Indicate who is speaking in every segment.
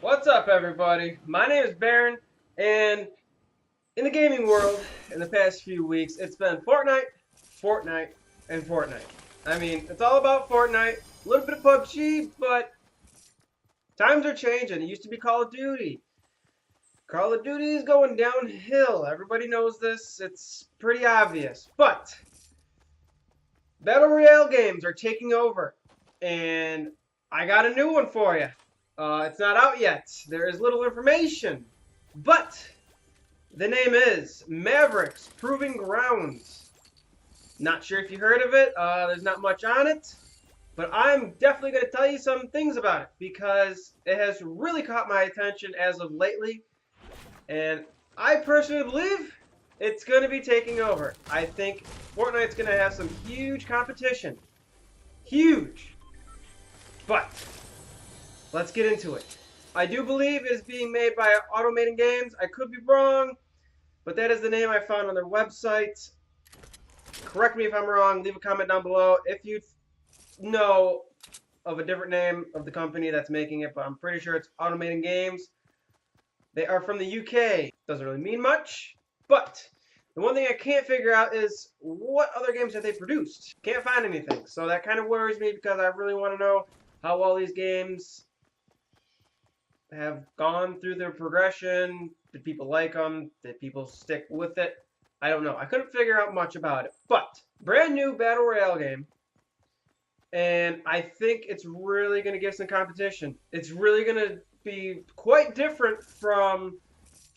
Speaker 1: What's up, everybody? My name is Baron, and in the gaming world, in the past few weeks, it's been Fortnite, Fortnite, and Fortnite. I mean, it's all about Fortnite, a little bit of PUBG, but times are changing. It used to be Call of Duty. Call of Duty is going downhill. Everybody knows this. It's pretty obvious. But Battle Royale games are taking over, and I got a new one for you. It's not out yet. There is little information, but the name is Mavericks Proving Grounds. Not sure if you heard of it. There's not much on it, but I'm definitely going to tell you some things about it because it has really caught my attention as of lately, and I personally believe it's going to be taking over. I think Fortnite's going to have some huge competition. Huge. But let's get into it. I do believe it is being made by Automated Games. I could be wrong, but that is the name I found on their website. Correct me if I'm wrong. Leave a comment down below if you know of a different name of the company that's making it, but I'm pretty sure it's Automated Games. They are from the UK. Doesn't really mean much, but the one thing I can't figure out is what other games have they produced. Can't find anything, so that kind of worries me because I really want to know how well these games have gone through their progression. Did people like them? Did people stick with it? I don't know. I couldn't figure out much about it. But brand new Battle Royale game. And I think it's really going to give some competition. It's really going to be quite different from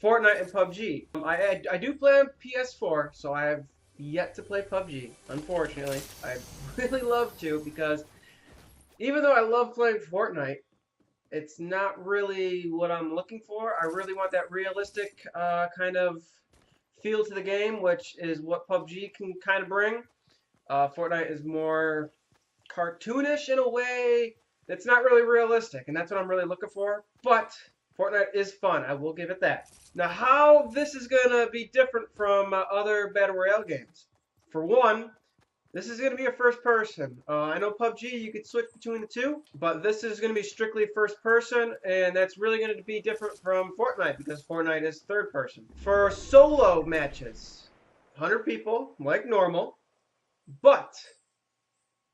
Speaker 1: Fortnite and PUBG. I do play on PS4, so I have yet to play PUBG, unfortunately. I'd really love to because even though I love playing Fortnite, it's not really what I'm looking for. I really want that realistic kind of feel to the game, which is what PUBG can kind of bring. Fortnite is more cartoonish in a way that's not really realistic, and that's what I'm really looking for. But Fortnite is fun. I will give it that. Now, how this is going to be different from other Battle Royale games. For one, this is going to be a first person. I know PUBG, you could switch between the two, but this is going to be strictly first person, and that's really going to be different from Fortnite because Fortnite is third person. For solo matches, 100 people, like normal, but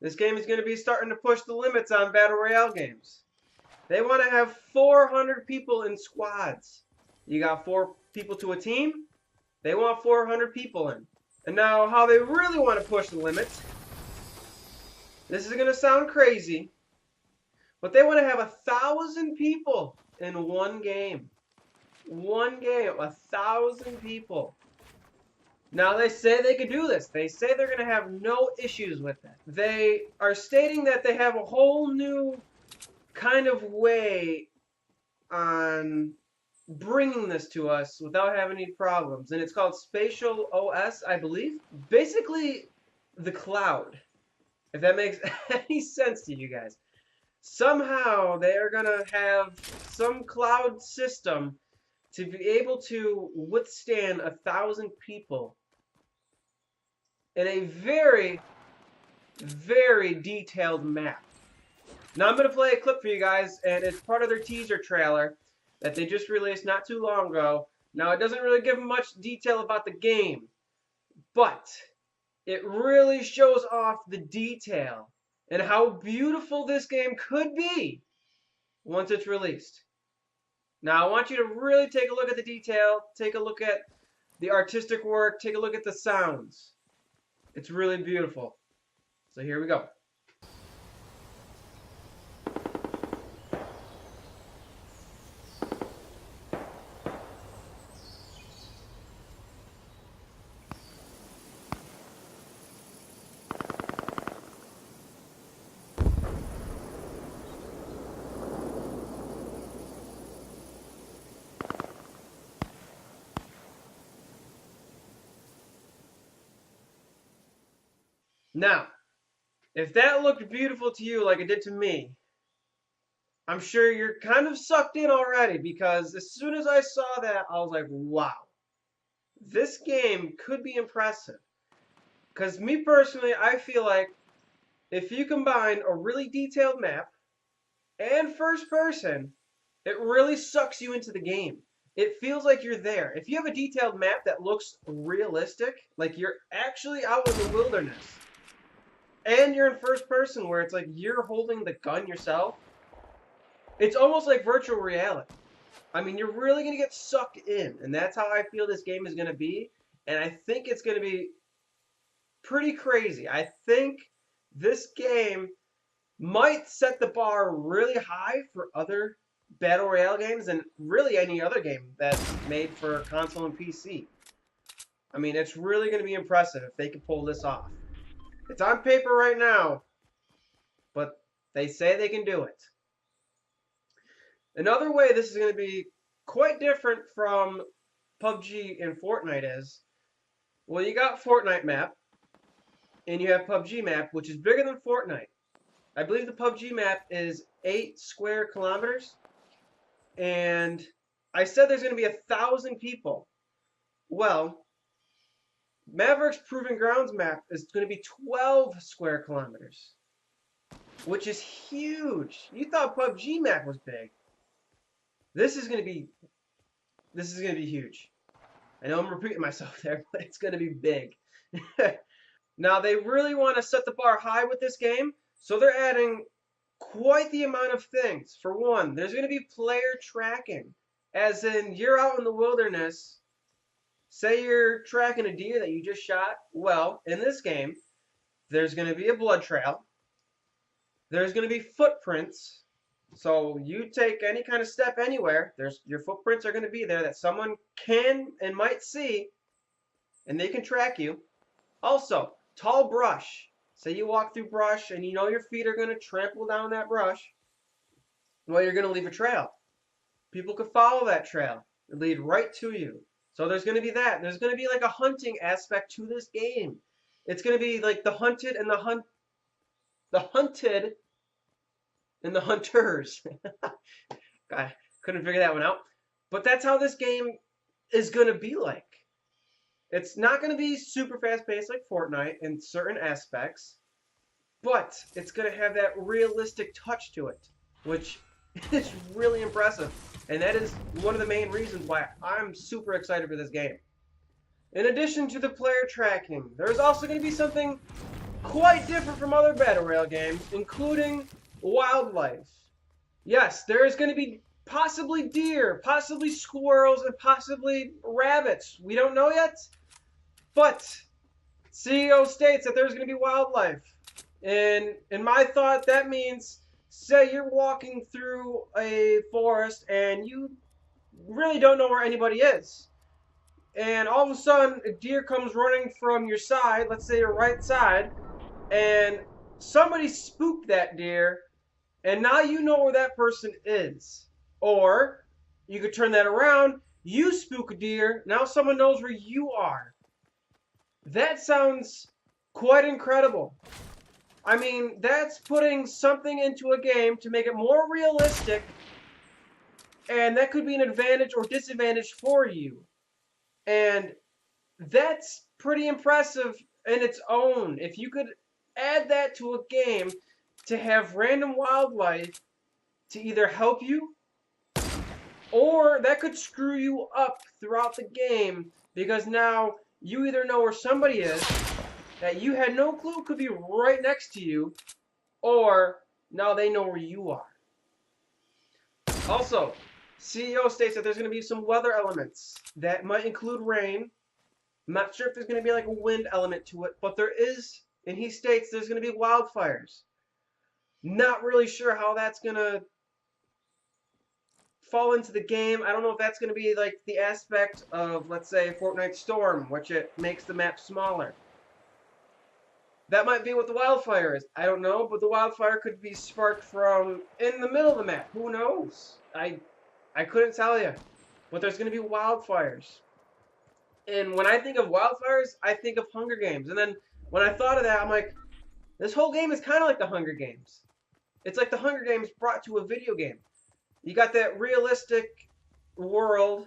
Speaker 1: this game is going to be starting to push the limits on Battle Royale games. They want to have 400 people in squads. You got 4 people to a team, they want 400 people in. And now, how they really want to push the limits, this is going to sound crazy, but they want to have 1,000 people in one game. One game, 1,000 people. Now, they say they can do this. They say they're going to have no issues with it. They are stating that they have a whole new kind of way on bringing this to us without having any problems, and it's called Spatial OS, I believe. Basically, the cloud, if that makes any sense to you guys. Somehow they are gonna have some cloud system to be able to withstand 1,000 people in a very, very detailed map. Now I'm gonna play a clip for you guys, and it's part of their teaser trailer that they just released not too long ago. Now, it doesn't really give much detail about the game, but it really shows off the detail and how beautiful this game could be once it's released. Now, I want you to really take a look at the detail, take a look at the artistic work, take a look at the sounds. It's really beautiful. So here we go. Now, if that looked beautiful to you like it did to me, I'm sure you're kind of sucked in already because as soon as I saw that, I was like, wow, this game could be impressive. Because me personally, I feel like if you combine a really detailed map and first person, It really sucks you into the game. It feels like you're there. If you have a detailed map that looks realistic, like you're actually out in the wilderness, and you're in first person where it's like you're holding the gun yourself, it's almost like virtual reality. I mean, you're really going to get sucked in, and that's how I feel this game is going to be. And I think it's going to be pretty crazy. I think this game might set the bar really high for other Battle Royale games and really any other game that's made for console and PC. I mean, it's really going to be impressive if they can pull this off. It's on paper right now, but they say they can do it. Another way this is going to be quite different from PUBG and Fortnite is, well, you got Fortnite map, and you have PUBG map, which is bigger than Fortnite. I believe the PUBG map is 8 square kilometers, and I said there's going to be 1,000 people. Well, Mavericks Proving Grounds map is going to be 12 square kilometers, which is huge. You thought PUBG map was big. This is going to be huge. I know I'm repeating myself there, but it's going to be big. Now, they really want to set the bar high with this game, so they're adding quite the amount of things. For one, there's going to be player tracking, as in you're out in the wilderness. Say you're tracking a deer that you just shot. Well, in this game, there's going to be a blood trail. There's going to be footprints. So you take any kind of step anywhere, your footprints are going to be there that someone can and might see, and they can track you. Also, tall brush. Say you walk through brush and you know your feet are going to trample down that brush. Well, you're going to leave a trail. People could follow that trail and lead right to you. So there's going to be that. There's going to be like a hunting aspect to this game. It's going to be like the hunted and the hunted and the hunters. I couldn't figure that one out. But that's how this game is going to be like. It's not going to be super fast-paced like Fortnite in certain aspects, but it's going to have that realistic touch to it, which is really impressive. And that is one of the main reasons why I'm super excited for this game. In addition to the player tracking, there's also going to be something quite different from other Battle Royale games, including wildlife. Yes, there is going to be possibly deer, possibly squirrels, and possibly rabbits. We don't know yet, but CEO states that there's going to be wildlife. And in my thought, that means, say you're walking through a forest and you really don't know where anybody is. And all of a sudden, a deer comes running from your side, let's say your right side, and somebody spooked that deer, and now you know where that person is. Or you could turn that around, you spook a deer, now someone knows where you are. That sounds quite incredible. I mean, that's putting something into a game to make it more realistic, and that could be an advantage or disadvantage for you. And that's pretty impressive in its own. If you could add that to a game to have random wildlife to either help you, or that could screw you up throughout the game, because now you either know where somebody is that you had no clue could be right next to you, or now they know where you are. Also, CEO states that there's going to be some weather elements that might include rain. I'm not sure if there's going to be like a wind element to it, but there is, and he states there's going to be wildfires. Not really sure how that's going to fall into the game. I don't know if that's going to be like the aspect of, let's say, Fortnite Storm, which it makes the map smaller. That might be what the wildfire is. I don't know, but the wildfire could be sparked from in the middle of the map. Who knows? I couldn't tell you. But there's going to be wildfires. And when I think of wildfires, I think of Hunger Games. And then when I thought of that, I'm like, this whole game is kind of like the Hunger Games. It's like the Hunger Games brought to a video game. You got that realistic world.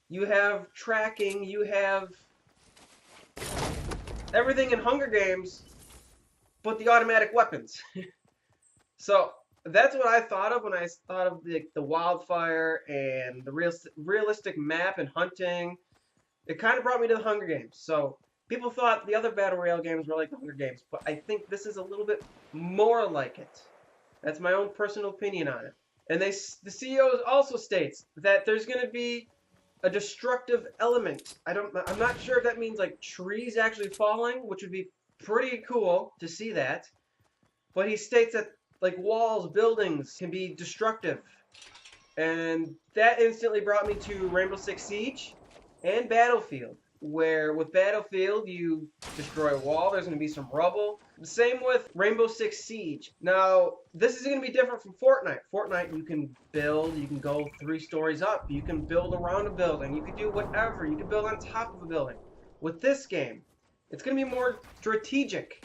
Speaker 1: You have tracking. You have everything in Hunger Games, but the automatic weapons. So that's what I thought of when I thought of the wildfire and the realistic map and hunting. It kind of brought me to the Hunger Games. So people thought the other battle royale games were like the Hunger Games, but I think this is a little bit more like it. That's my own personal opinion on it. And the CEO also states that there's going to be a destructive element. I'm not sure if that means like trees actually falling, which would be pretty cool to see that. But he states that like walls, buildings can be destructive. And that instantly brought me to Rainbow Six Siege and Battlefield, where with Battlefield you destroy a wall, there's going to be some rubble. Same with Rainbow Six Siege. Now, this is going to be different from Fortnite. Fortnite, you can build, you can go 3 stories up, you can build around a building, you can do whatever, you can build on top of a building. With this game, it's going to be more strategic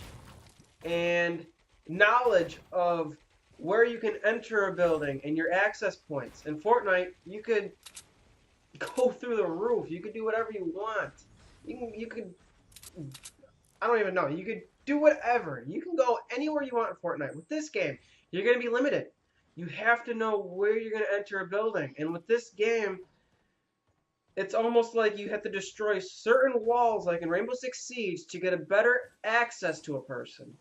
Speaker 1: and knowledge of where you can enter a building and your access points. In Fortnite, you could go through the roof. You could do whatever you want. You could, I don't even know. You could do whatever. You can go anywhere you want in Fortnite. With this game, you're going to be limited. You have to know where you're going to enter a building. And with this game, it's almost like you have to destroy certain walls, like in Rainbow Six Siege, to get a better access to a person.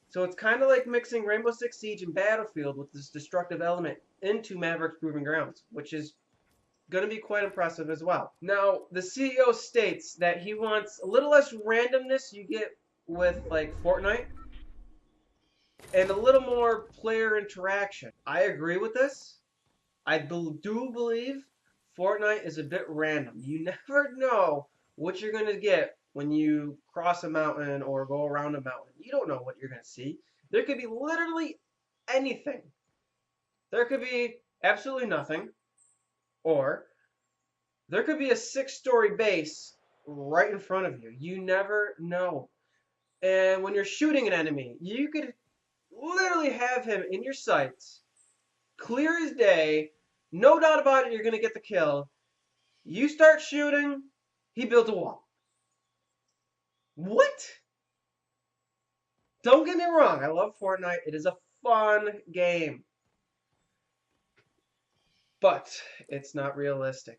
Speaker 1: So it's kind of like mixing Rainbow Six Siege and Battlefield with this destructive element into Mavericks Proving Grounds, which is going to be quite impressive as well. Now, the CEO states that he wants a little less randomness you get with like Fortnite and a little more player interaction. I agree with this. I do believe Fortnite is a bit random. You never know what you're going to get when you cross a mountain or go around a mountain. You don't know what you're going to see. There could be literally anything. There could be absolutely nothing. Or there could be a 6-story base right in front of you. You never know. And when you're shooting an enemy, you could literally have him in your sights, clear as day, no doubt about it, you're going to get the kill. You start shooting, he builds a wall. What? Don't get me wrong, I love Fortnite. It is a fun game. But it's not realistic.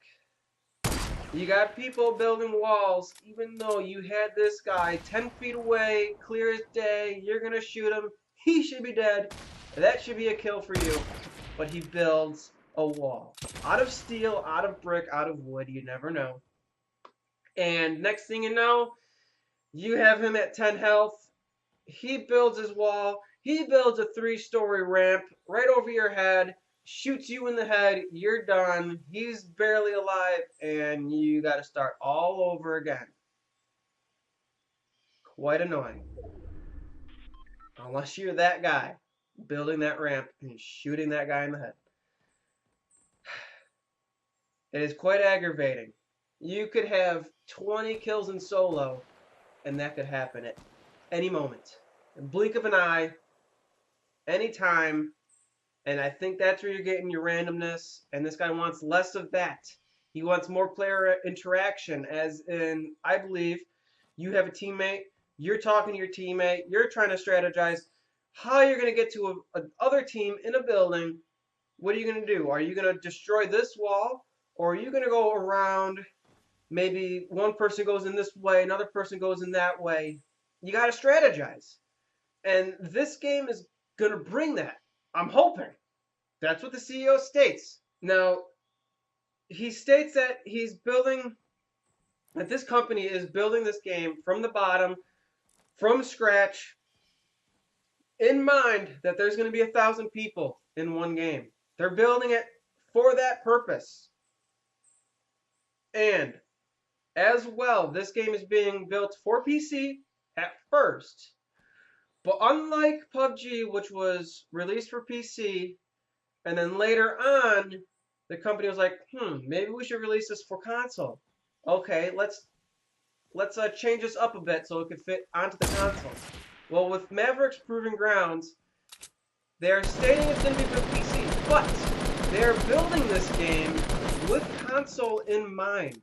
Speaker 1: You got people building walls, even though you had this guy 10 feet away, clear as day, you're going to shoot him, he should be dead, that should be a kill for you. But he builds a wall. Out of steel, out of brick, out of wood, you never know. And next thing you know, you have him at 10 health, he builds his wall, he builds a 3-story ramp right over your head, shoots you in the head, you're done, he's barely alive, and you gotta start all over again. Quite annoying. Unless you're that guy, building that ramp and shooting that guy in the head. It is quite aggravating. You could have 20 kills in solo, and that could happen at any moment. In the blink of an eye, anytime. And I think that's where you're getting your randomness. And this guy wants less of that. He wants more player interaction, as in, I believe, you have a teammate, you're talking to your teammate, you're trying to strategize how you're going to get to another team in a building. What are you going to do? Are you going to destroy this wall? Or are you going to go around, maybe one person goes in this way, another person goes in that way. You got to strategize. And this game is going to bring that. I'm hoping. That's what the CEO states. Now, he states that that this company is building this game from the bottom, from scratch, in mind that there's going to be 1,000 people in one game. They're building it for that purpose. And as well, this game is being built for PC at first. But unlike PUBG, which was released for PC, and then later on, the company was like, maybe we should release this for console. Okay, let's change this up a bit so it could fit onto the console. Well, with Mavericks Proving Grounds, they're stating it's going to be for PC, but they're building this game with console in mind.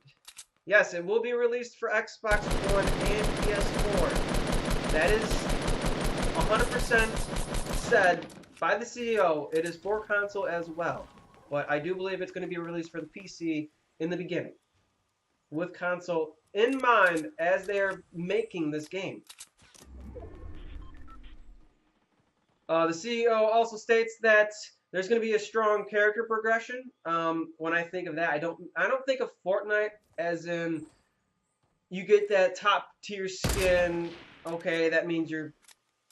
Speaker 1: Yes, it will be released for Xbox One and PS4. That is 100% said by the CEO, it is for console as well. But I do believe it's going to be released for the PC in the beginning, with console in mind as they're making this game. The CEO also states that there's going to be a strong character progression. When I think of that, I don't think of Fortnite as in you get that top tier skin. Okay, that means you're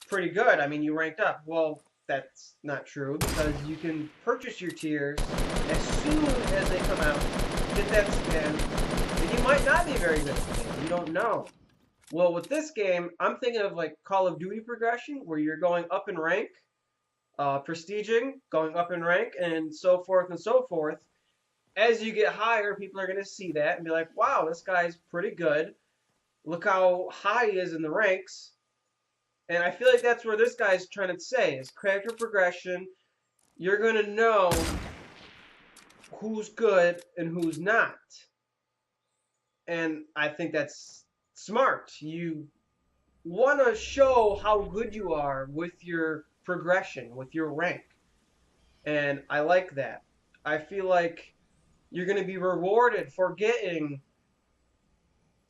Speaker 1: pretty good. I mean, you ranked up. Well, that's not true because you can purchase your tiers as soon as they come out, get that skin, and you might not be very good at the game. You don't know. Well, with this game, I'm thinking of like Call of Duty progression, where you're going up in rank, prestiging, going up in rank, and so forth and so forth. As you get higher, people are going to see that and be like, wow, this guy's pretty good. Look how high he is in the ranks. And I feel like that's where this guy's trying to say is character progression. You're going to know who's good and who's not. And I think that's smart. You want to show how good you are with your progression, with your rank. And I like that. I feel like you're going to be rewarded for getting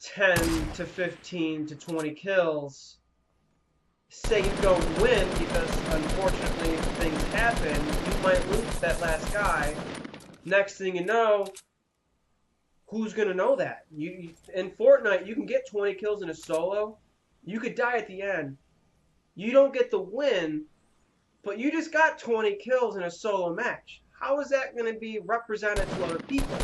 Speaker 1: 10 to 15 to 20 kills. Say you don't win because unfortunately things happen, you might lose that last guy. Next thing you know, who's gonna know that? In Fortnite, you can get 20 kills in a solo. You could die at the end. You don't get the win, but you just got 20 kills in a solo match. How is that gonna be represented to other people?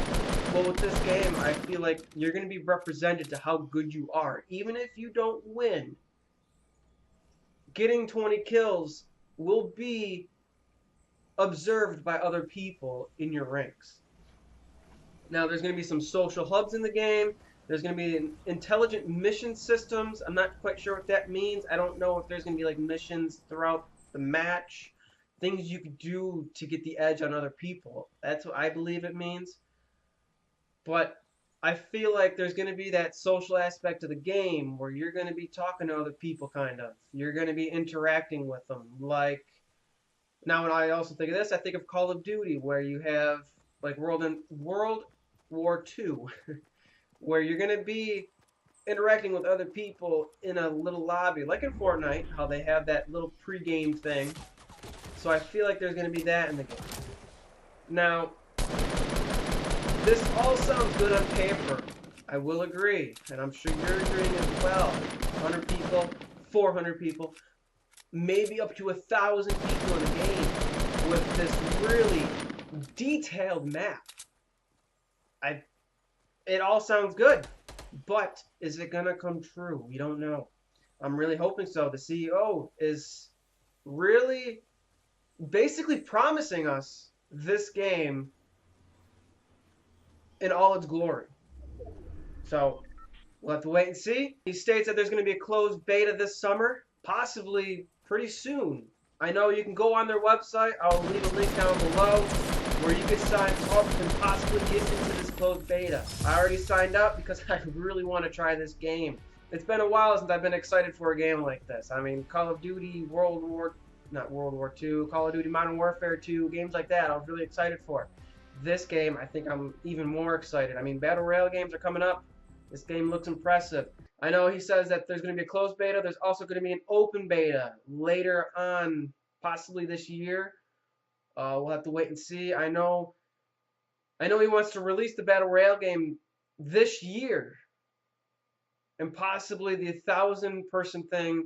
Speaker 1: Well, with this game, I feel like you're gonna be represented to how good you are, even if you don't win. Getting 20 kills will be observed by other people in your ranks. Now, there's going to be some social hubs in the game. There's going to be intelligent mission systems. I'm not quite sure what that means. I don't know if there's going to be like missions throughout the match, things you could do to get the edge on other people. That's what I believe it means. But I feel like there's going to be that social aspect of the game where you're going to be talking to other people, kind of. You're going to be interacting with them. Like, now when I also think of this, I think of Call of Duty, where you have like World War II, where you're going to be interacting with other people in a little lobby, like in Fortnite, how they have that little pre-game thing. So I feel like there's going to be that in the game. Now, this all sounds good on paper. I will agree, and I'm sure you're agreeing as well. 100 people, 400 people, maybe up to 1,000 people in a game with this really detailed map. It all sounds good, but is it gonna come true? We don't know. I'm really hoping so. The CEO is really basically promising us this game in all its glory. So we'll have to wait and see. He states that there's going to be a closed beta this summer, possibly pretty soon. I know you can go on their website. I'll leave a link down below where you can sign up and possibly get into this closed beta. I already signed up because I really want to try this game. It's been a while since I've been excited for a game like this. I mean, Call of Duty, not World War II, Call of Duty Modern Warfare 2, games like that I was really excited for. This game, I think I'm even more excited. I mean, Battle Royale games are coming up. This game looks impressive. I know he says that there's going to be a closed beta. There's also going to be an open beta later on, possibly this year. We'll have to wait and see. I know he wants to release the Battle Royale game this year. And possibly the 1,000-person thing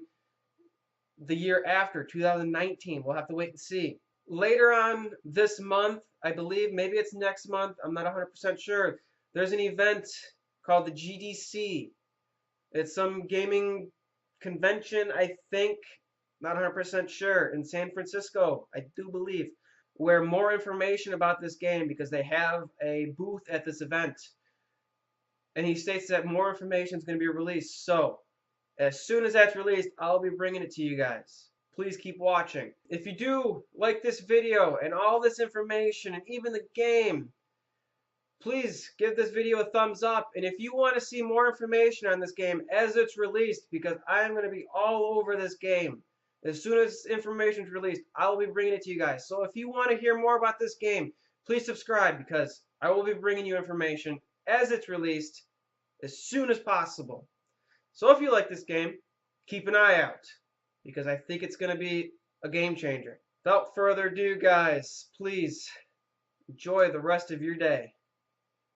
Speaker 1: the year after, 2019. We'll have to wait and see. Later on this month, I believe, maybe it's next month, I'm not 100% sure, there's an event called the GDC. It's some gaming convention, I think, not 100% sure, in San Francisco, I do believe, where more information about this game, because they have a booth at this event. And he states that more information is going to be released. So, as soon as that's released, I'll be bringing it to you guys. Please keep watching. If you do like this video and all this information and even the game, please give this video a thumbs up. And if you want to see more information on this game as it's released, because I'm going to be all over this game, As soon as information is released, I will be bringing it to you guys. So if you want to hear more about this game, please subscribe because I will be bringing you information as it's released as soon as possible. So if you like this game, keep an eye out because I think it's going to be a game changer. Without further ado, guys, please enjoy the rest of your day.